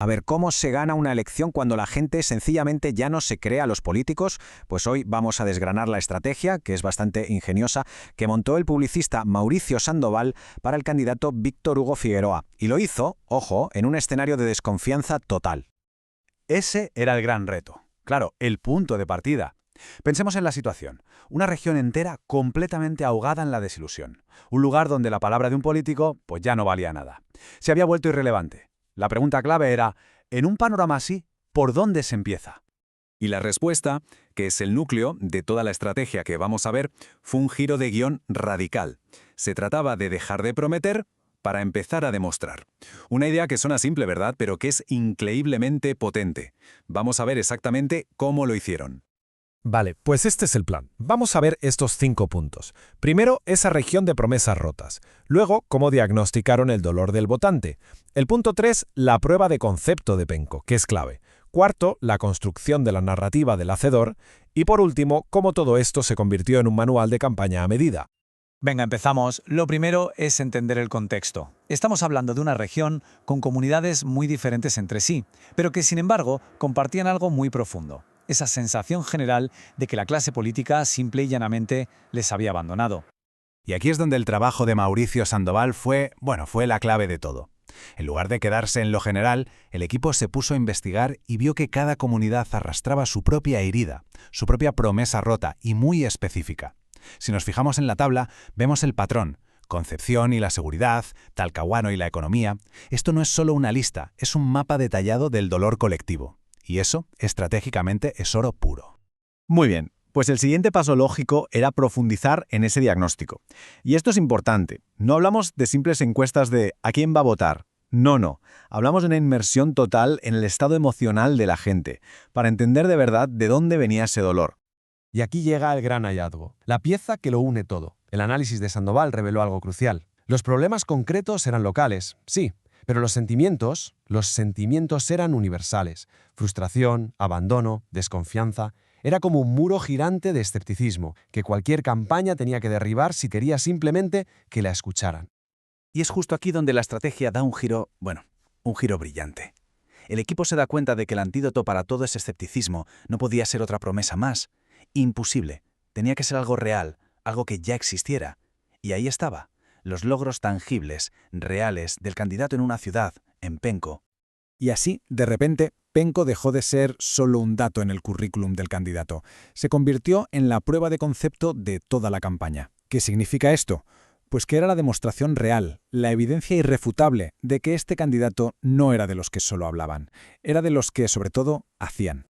A ver, ¿cómo se gana una elección cuando la gente sencillamente ya no se cree a los políticos? Pues hoy vamos a desgranar la estrategia, que es bastante ingeniosa, que montó el publicista Mauricio Sandoval para el candidato Víctor Hugo Figueroa. Y lo hizo, ojo, en un escenario de desconfianza total. Ese era el gran reto. Claro, el punto de partida. Pensemos en la situación. Una región entera completamente ahogada en la desilusión. Un lugar donde la palabra de un político pues ya no valía nada. Se había vuelto irrelevante. La pregunta clave era, en un panorama así, ¿por dónde se empieza? Y la respuesta, que es el núcleo de toda la estrategia que vamos a ver, fue un giro de guión radical. Se trataba de dejar de prometer para empezar a demostrar. Una idea que suena simple, ¿verdad?, pero que es increíblemente potente. Vamos a ver exactamente cómo lo hicieron. Vale, pues este es el plan. Vamos a ver estos 5 puntos. Primero, esa región de promesas rotas. Luego, cómo diagnosticaron el dolor del votante. El punto 3, la prueba de concepto de Penco, que es clave. Cuarto, la construcción de la narrativa del hacedor. Y por último, cómo todo esto se convirtió en un manual de campaña a medida. Venga, empezamos. Lo primero es entender el contexto. Estamos hablando de una región con comunidades muy diferentes entre sí, pero que sin embargo compartían algo muy profundo. Esa sensación general de que la clase política simple y llanamente les había abandonado. Y aquí es donde el trabajo de Mauricio Sandoval fue la clave de todo. En lugar de quedarse en lo general, el equipo se puso a investigar y vio que cada comunidad arrastraba su propia herida, su propia promesa rota y muy específica. Si nos fijamos en la tabla, vemos el patrón. Concepción y la seguridad, Talcahuano y la economía. Esto no es solo una lista, es un mapa detallado del dolor colectivo. Y eso, estratégicamente, es oro puro. Muy bien, pues el siguiente paso lógico era profundizar en ese diagnóstico. Y esto es importante. No hablamos de simples encuestas de ¿a quién va a votar? No. Hablamos de una inmersión total en el estado emocional de la gente, para entender de verdad de dónde venía ese dolor. Y aquí llega el gran hallazgo, la pieza que lo une todo. El análisis de Sandoval reveló algo crucial. Los problemas concretos eran locales, sí, pero los sentimientos eran universales. Frustración, abandono, desconfianza. Era como un muro girante de escepticismo que cualquier campaña tenía que derribar si quería simplemente que la escucharan. Y es justo aquí donde la estrategia da un giro brillante. El equipo se da cuenta de que el antídoto para todo ese escepticismo no podía ser otra promesa más. Imposible. Tenía que ser algo real, algo que ya existiera. Y ahí estaba. Los logros tangibles, reales, del candidato en una ciudad, en Penco. Y así, de repente, Penco dejó de ser solo un dato en el currículum del candidato. Se convirtió en la prueba de concepto de toda la campaña. ¿Qué significa esto? Pues que era la demostración real, la evidencia irrefutable de que este candidato no era de los que solo hablaban, era de los que, sobre todo, hacían.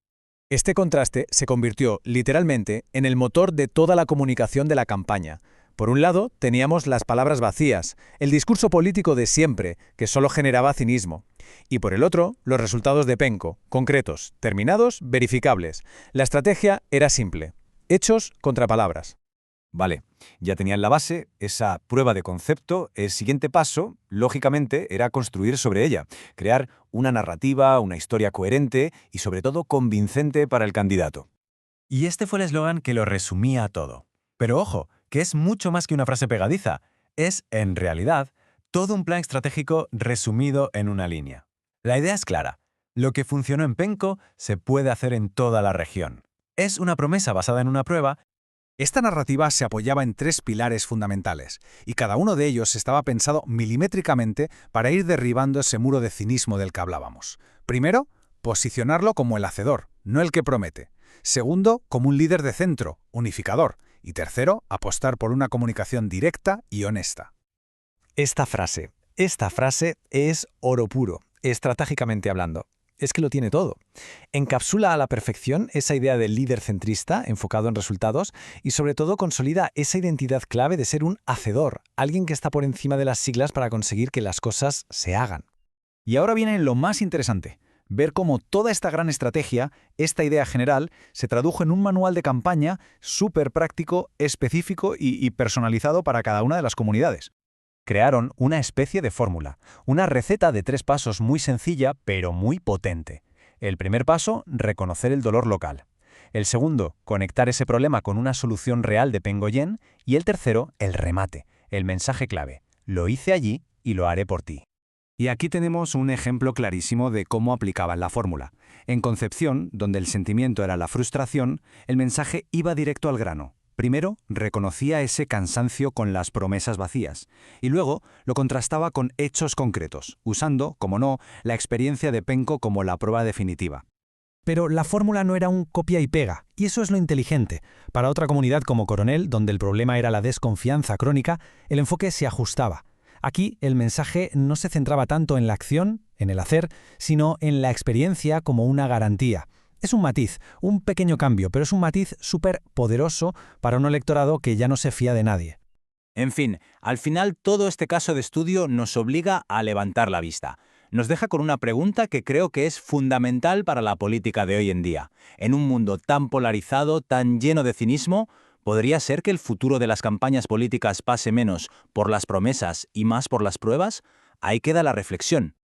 Este contraste se convirtió, literalmente, en el motor de toda la comunicación de la campaña. Por un lado, teníamos las palabras vacías, el discurso político de siempre, que solo generaba cinismo. Y por el otro, los resultados de Penco, concretos, terminados, verificables. La estrategia era simple: hechos contra palabras. Vale, ya tenían la base, esa prueba de concepto. El siguiente paso, lógicamente, era construir sobre ella, crear una narrativa, una historia coherente y sobre todo convincente para el candidato. Y este fue el eslogan que lo resumía todo. Pero ojo, que es mucho más que una frase pegadiza. Es, en realidad, todo un plan estratégico resumido en una línea. La idea es clara. Lo que funcionó en Penco se puede hacer en toda la región. Es una promesa basada en una prueba. Esta narrativa se apoyaba en 3 pilares fundamentales, y cada uno de ellos estaba pensado milimétricamente para ir derribando ese muro de cinismo del que hablábamos. Primero, posicionarlo como el hacedor, no el que promete. Segundo, como un líder de centro, unificador. Y tercero, apostar por una comunicación directa y honesta. Esta frase es oro puro, estratégicamente hablando. Es que lo tiene todo. Encapsula a la perfección esa idea del líder centrista enfocado en resultados y sobre todo consolida esa identidad clave de ser un hacedor, alguien que está por encima de las siglas para conseguir que las cosas se hagan. Y ahora viene lo más interesante. Ver cómo toda esta gran estrategia, esta idea general, se tradujo en un manual de campaña súper práctico, específico y personalizado para cada una de las comunidades. Crearon una especie de fórmula, una receta de 3 pasos muy sencilla, pero muy potente. El primer paso, reconocer el dolor local. El segundo, conectar ese problema con una solución real de Pengoyen. Y el tercero, el remate, el mensaje clave. Lo hice allí y lo haré por ti. Y aquí tenemos un ejemplo clarísimo de cómo aplicaban la fórmula. En Concepción, donde el sentimiento era la frustración, el mensaje iba directo al grano. Primero, reconocía ese cansancio con las promesas vacías, y luego lo contrastaba con hechos concretos, usando, como no, la experiencia de Penco como la prueba definitiva. Pero la fórmula no era un copia y pega, y eso es lo inteligente. Para otra comunidad como Coronel, donde el problema era la desconfianza crónica, el enfoque se ajustaba. Aquí el mensaje no se centraba tanto en la acción, en el hacer, sino en la experiencia como una garantía. Es un matiz, un pequeño cambio, pero es un matiz súper poderoso para un electorado que ya no se fía de nadie. En fin, al final todo este caso de estudio nos obliga a levantar la vista. Nos deja con una pregunta que creo que es fundamental para la política de hoy en día. En un mundo tan polarizado, tan lleno de cinismo, ¿podría ser que el futuro de las campañas políticas pase menos por las promesas y más por las pruebas? Ahí queda la reflexión.